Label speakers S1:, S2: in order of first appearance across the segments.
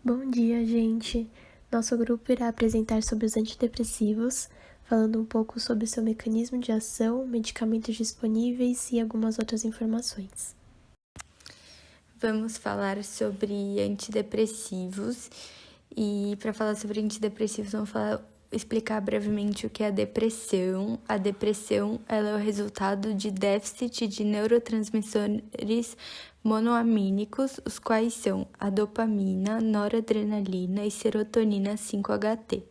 S1: Bom dia, gente! Nosso grupo irá apresentar sobre os antidepressivos, falando um pouco sobre seu mecanismo de ação, medicamentos disponíveis e algumas outras informações.
S2: Vamos falar sobre antidepressivos e para falar sobre antidepressivos vamos explicar brevemente o que é a depressão. A depressão ela é o resultado de déficit de neurotransmissores monoamínicos, os quais são a dopamina, noradrenalina e serotonina 5-HT.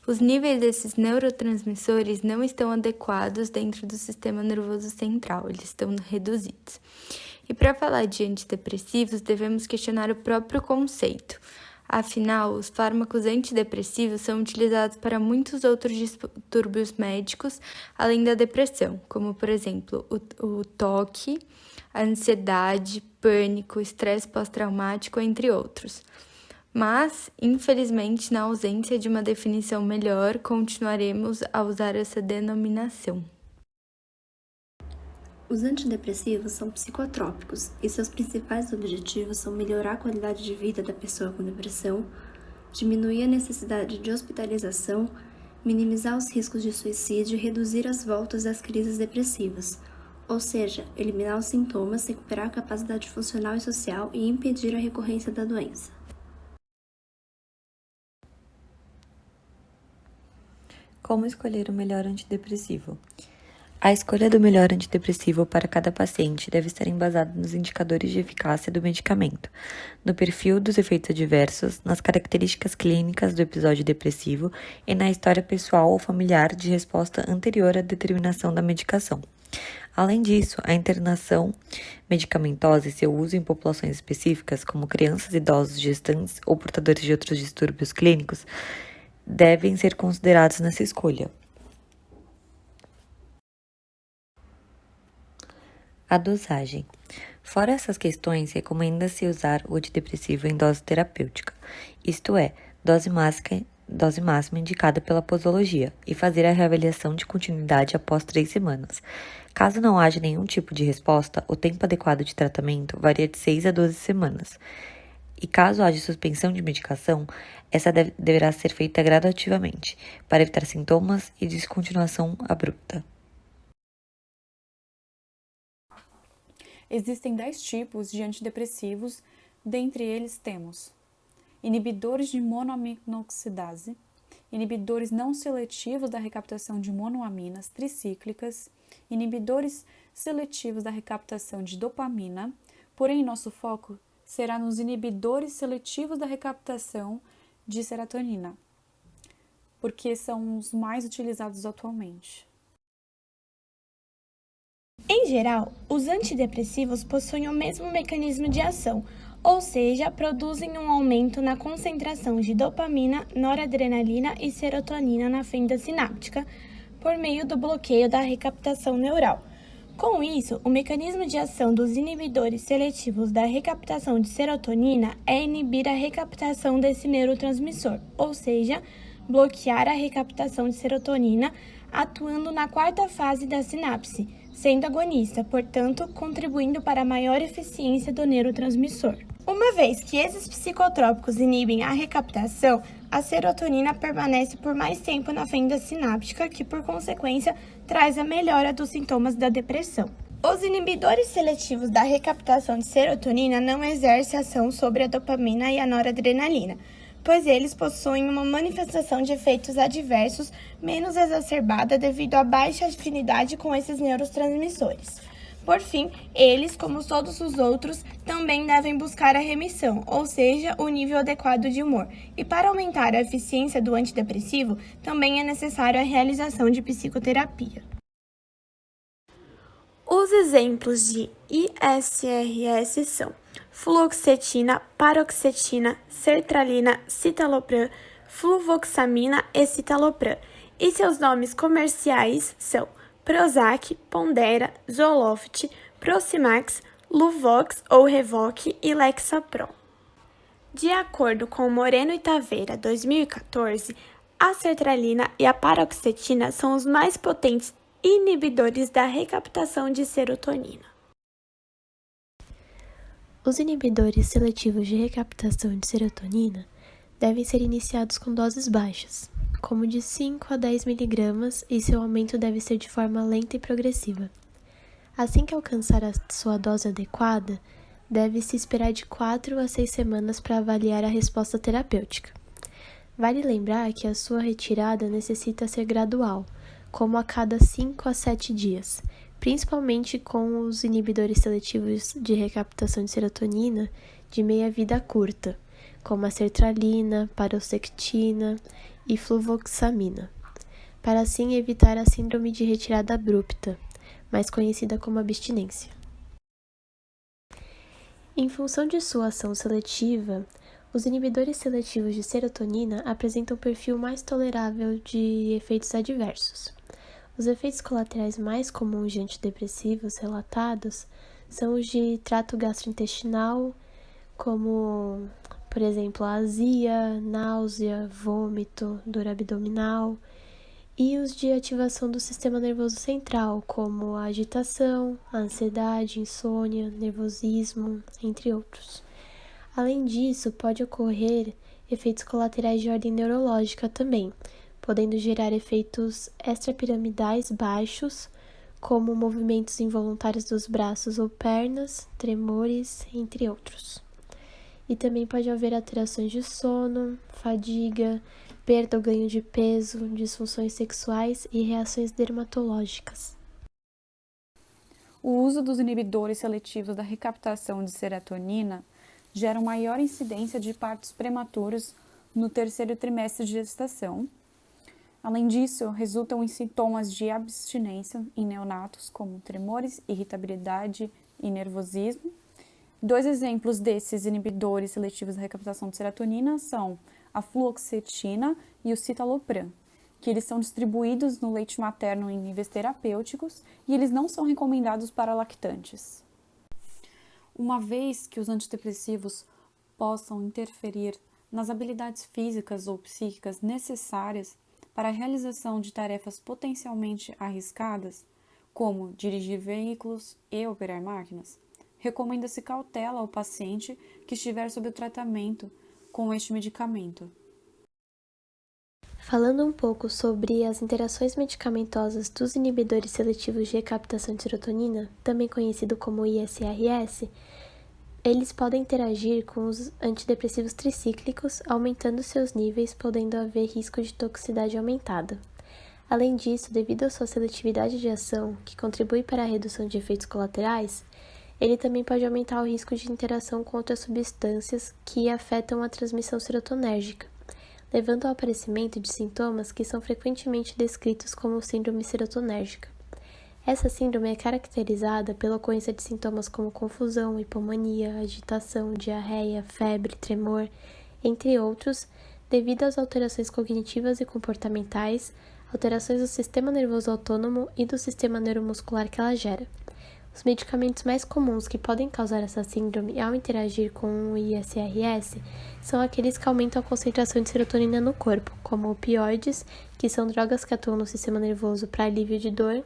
S2: Os níveis desses neurotransmissores não estão adequados dentro do sistema nervoso central, eles estão reduzidos. E para falar de antidepressivos, devemos questionar o próprio conceito. Afinal, os fármacos antidepressivos são utilizados para muitos outros distúrbios médicos, além da depressão, como, por exemplo, o toque, a ansiedade, pânico, estresse pós-traumático, entre outros. Mas, infelizmente, na ausência de uma definição melhor, continuaremos a usar essa denominação.
S3: Os antidepressivos são psicotrópicos e seus principais objetivos são melhorar a qualidade de vida da pessoa com depressão, diminuir a necessidade de hospitalização, minimizar os riscos de suicídio e reduzir as voltas das crises depressivas, ou seja, eliminar os sintomas, recuperar a capacidade funcional e social e impedir a recorrência da doença.
S4: Como escolher o melhor antidepressivo? A escolha do melhor antidepressivo para cada paciente deve estar embasada nos indicadores de eficácia do medicamento, no perfil dos efeitos adversos, nas características clínicas do episódio depressivo e na história pessoal ou familiar de resposta anterior à determinação da medicação. Além disso, a internação medicamentosa e seu uso em populações específicas, como crianças, idosos, gestantes ou portadores de outros distúrbios clínicos, devem ser considerados nessa escolha. A dosagem. Fora essas questões, recomenda-se usar o antidepressivo em dose terapêutica, isto é, dose máxima indicada pela posologia, e fazer a reavaliação de continuidade após 3 semanas. Caso não haja nenhum tipo de resposta, o tempo adequado de tratamento varia de 6 a 12 semanas. E caso haja suspensão de medicação, essa deverá ser feita gradativamente, para evitar sintomas e descontinuação abrupta.
S5: Existem 10 tipos de antidepressivos, dentre eles temos inibidores de monoaminoxidase, inibidores não seletivos da recaptação de monoaminas tricíclicas, inibidores seletivos da recaptação de dopamina, porém nosso foco será nos inibidores seletivos da recaptação de serotonina, porque são os mais utilizados atualmente.
S6: Em geral, os antidepressivos possuem o mesmo mecanismo de ação, ou seja, produzem um aumento na concentração de dopamina, noradrenalina e serotonina na fenda sináptica, por meio do bloqueio da recaptação neural. Com isso, o mecanismo de ação dos inibidores seletivos da recaptação de serotonina é inibir a recaptação desse neurotransmissor, ou seja, bloquear a recaptação de serotonina, atuando na quarta fase da sinapse, sendo agonista, portanto, contribuindo para a maior eficiência do neurotransmissor. Uma vez que esses psicotrópicos inibem a recaptação, a serotonina permanece por mais tempo na fenda sináptica, que, por consequência, traz a melhora dos sintomas da depressão. Os inibidores seletivos da recaptação de serotonina não exercem ação sobre a dopamina e a noradrenalina, pois eles possuem uma manifestação de efeitos adversos menos exacerbada devido à baixa afinidade com esses neurotransmissores. Por fim, eles, como todos os outros, também devem buscar a remissão, ou seja, o nível adequado de humor. E para aumentar a eficiência do antidepressivo, também é necessário a realização de psicoterapia. Os exemplos de ISRS são fluoxetina, paroxetina, sertralina, citalopram, fluvoxamina e citalopram. E seus nomes comerciais são Prozac, Pondera, Zoloft, Procimax, Luvox ou Revoque e Lexapro. De acordo com Moreno e Taveira, 2014, a sertralina e a paroxetina são os mais potentes inibidores da recaptação de serotonina.
S1: Os inibidores seletivos de recaptação de serotonina devem ser iniciados com doses baixas, como de 5 a 10 mg, e seu aumento deve ser de forma lenta e progressiva. Assim que alcançar a sua dose adequada, deve-se esperar de 4 a 6 semanas para avaliar a resposta terapêutica. Vale lembrar que a sua retirada necessita ser gradual, como a cada 5 a 7 dias, principalmente com os inibidores seletivos de recaptação de serotonina de meia-vida curta, como a sertralina, paroxetina e fluvoxamina, para assim evitar a síndrome de retirada abrupta, mais conhecida como abstinência. Em função de sua ação seletiva, os inibidores seletivos de serotonina apresentam um perfil mais tolerável de efeitos adversos. Os efeitos colaterais mais comuns de antidepressivos relatados são os de trato gastrointestinal, como, por exemplo, a azia, náusea, vômito, dor abdominal, e os de ativação do sistema nervoso central, como a agitação, a ansiedade, insônia, nervosismo, entre outros. Além disso, pode ocorrer efeitos colaterais de ordem neurológica também, podendo gerar efeitos extrapiramidais baixos, como movimentos involuntários dos braços ou pernas, tremores, entre outros. E também pode haver alterações de sono, fadiga, perda ou ganho de peso, disfunções sexuais e reações dermatológicas.
S5: O uso dos inibidores seletivos da recaptação de serotonina gera maior incidência de partos prematuros no terceiro trimestre de gestação. Além disso, resultam em sintomas de abstinência em neonatos, como tremores, irritabilidade e nervosismo. 2 exemplos desses inibidores seletivos da recaptação de serotonina são a fluoxetina e o citalopram, que eles são distribuídos no leite materno em níveis terapêuticos e eles não são recomendados para lactantes. Uma vez que os antidepressivos possam interferir nas habilidades físicas ou psíquicas necessárias para a realização de tarefas potencialmente arriscadas, como dirigir veículos e operar máquinas, recomenda-se cautela ao paciente que estiver sob o tratamento com este medicamento.
S1: Falando um pouco sobre as interações medicamentosas dos inibidores seletivos de recaptação de serotonina, também conhecido como ISRS, eles podem interagir com os antidepressivos tricíclicos, aumentando seus níveis, podendo haver risco de toxicidade aumentada. Além disso, devido à sua seletividade de ação, que contribui para a redução de efeitos colaterais, ele também pode aumentar o risco de interação com outras substâncias que afetam a transmissão serotonérgica, levando ao aparecimento de sintomas que são frequentemente descritos como síndrome serotonérgica. Essa síndrome é caracterizada pela ocorrência de sintomas como confusão, hipomania, agitação, diarreia, febre, tremor, entre outros, devido às alterações cognitivas e comportamentais, alterações do sistema nervoso autônomo e do sistema neuromuscular que ela gera. Os medicamentos mais comuns que podem causar essa síndrome ao interagir com o ISRS são aqueles que aumentam a concentração de serotonina no corpo, como opioides, que são drogas que atuam no sistema nervoso para alívio de dor,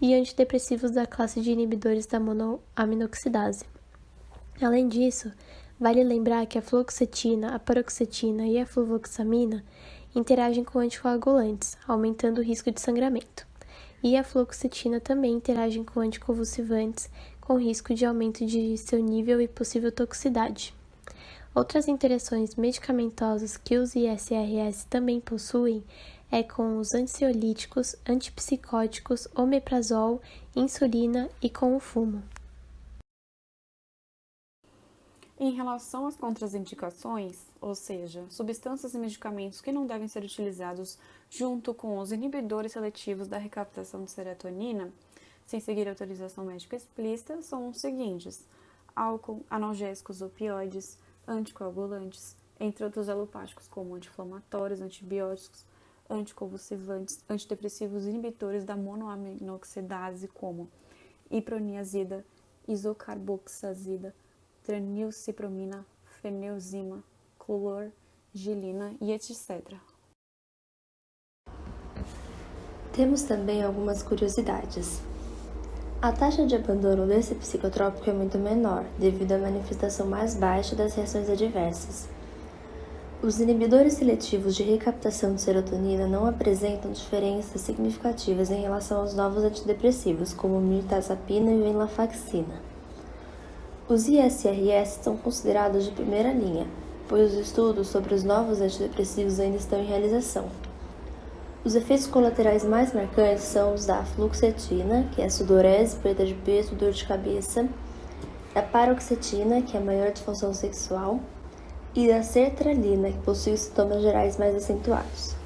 S1: e antidepressivos da classe de inibidores da monoaminoxidase. Além disso, vale lembrar que a fluoxetina, a paroxetina e a fluvoxamina interagem com anticoagulantes, aumentando o risco de sangramento. E a fluoxetina também interage com anticonvulsivantes, com risco de aumento de seu nível e possível toxicidade. Outras interações medicamentosas que os ISRS também possuem é com os ansiolíticos, antipsicóticos, omeprazol, insulina e com o fumo.
S5: Em relação às contraindicações, ou seja, substâncias e medicamentos que não devem ser utilizados junto com os inibidores seletivos da recaptação de serotonina, sem seguir autorização médica explícita, são os seguintes: álcool, analgésicos, opioides, anticoagulantes, entre outros alopáticos como anti-inflamatórios, antibióticos, anticonvulsivantes, antidepressivos inibidores da monoaminoxidase como iproniazida, isocarboxazida, tranilcipromina, feneuzima, clorgilina e etc.
S3: Temos também algumas curiosidades. A taxa de abandono desse psicotrópico é muito menor, devido à manifestação mais baixa das reações adversas. Os inibidores seletivos de recaptação de serotonina não apresentam diferenças significativas em relação aos novos antidepressivos, como mirtazapina e venlafaxina. Os ISRS são considerados de primeira linha, pois os estudos sobre os novos antidepressivos ainda estão em realização. Os efeitos colaterais mais marcantes são os da fluoxetina, que é sudorese, perda de peso, dor de cabeça, da paroxetina, que é maior disfunção sexual, e da sertralina, que possui sintomas gerais mais acentuados.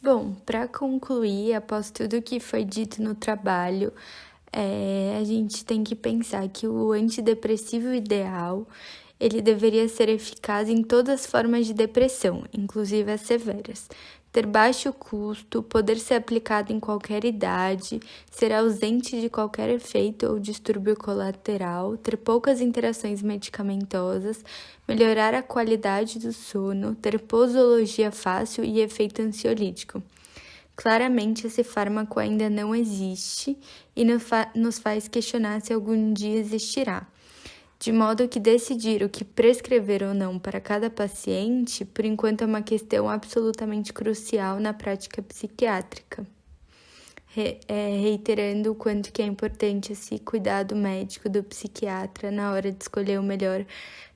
S2: Bom, para concluir, após tudo que foi dito no trabalho, a gente tem que pensar que o antidepressivo ideal, ele deveria ser eficaz em todas as formas de depressão, inclusive as severas. Ter baixo custo, poder ser aplicado em qualquer idade, ser ausente de qualquer efeito ou distúrbio colateral, ter poucas interações medicamentosas, melhorar a qualidade do sono, ter posologia fácil e efeito ansiolítico. Claramente, esse fármaco ainda não existe e nos faz questionar se algum dia existirá. De modo que decidir o que prescrever ou não para cada paciente, por enquanto, é uma questão absolutamente crucial na prática psiquiátrica. Reiterando o quanto que é importante esse cuidado médico do psiquiatra na hora de escolher o melhor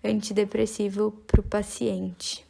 S2: antidepressivo para o paciente.